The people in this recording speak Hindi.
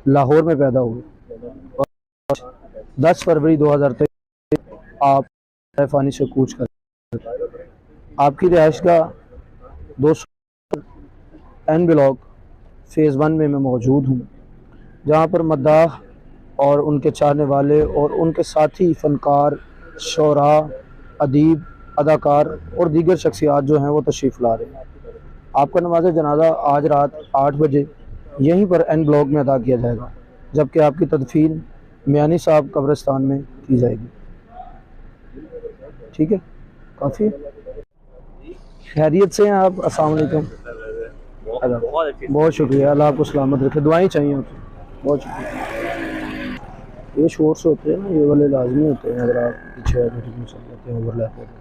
लाहौर में पैदा हुए। और 10 फरवरी 2023 आप फानी से कूच कर आपकी रिहाइश का 200 एन ब्लॉक फ़ेज़ 1 में मैं मौजूद हूँ, जहाँ पर मद्दाह और उनके चाहने वाले और उनके साथी फ़नकार, शोरा, अदीब, अदाकार और दीगर शख्सियात जो हैं वो तशरीफ़ ला रहे हैं। आपका नमाज जनाजा आज रात 8 बजे यहीं पर एन ब्लॉक में अदा किया जाएगा, जबकि आपकी तदफीन मियानी साहब कब्रिस्तान में की जाएगी। ठीक है, काफ़ी खैरियत से हैं आप? अस्सलाम वालेकुम। बहुत शुक्रिया, अल्लाह आपको सलामत रखे, दुआएं चाहिए आपसे। बहुत शुक्रिया। ये शोर्स होते हैं ना, ये वाले लाजमी होते हैं, अगर आप पीछे जाते हैं ओवरलैप होते हैं।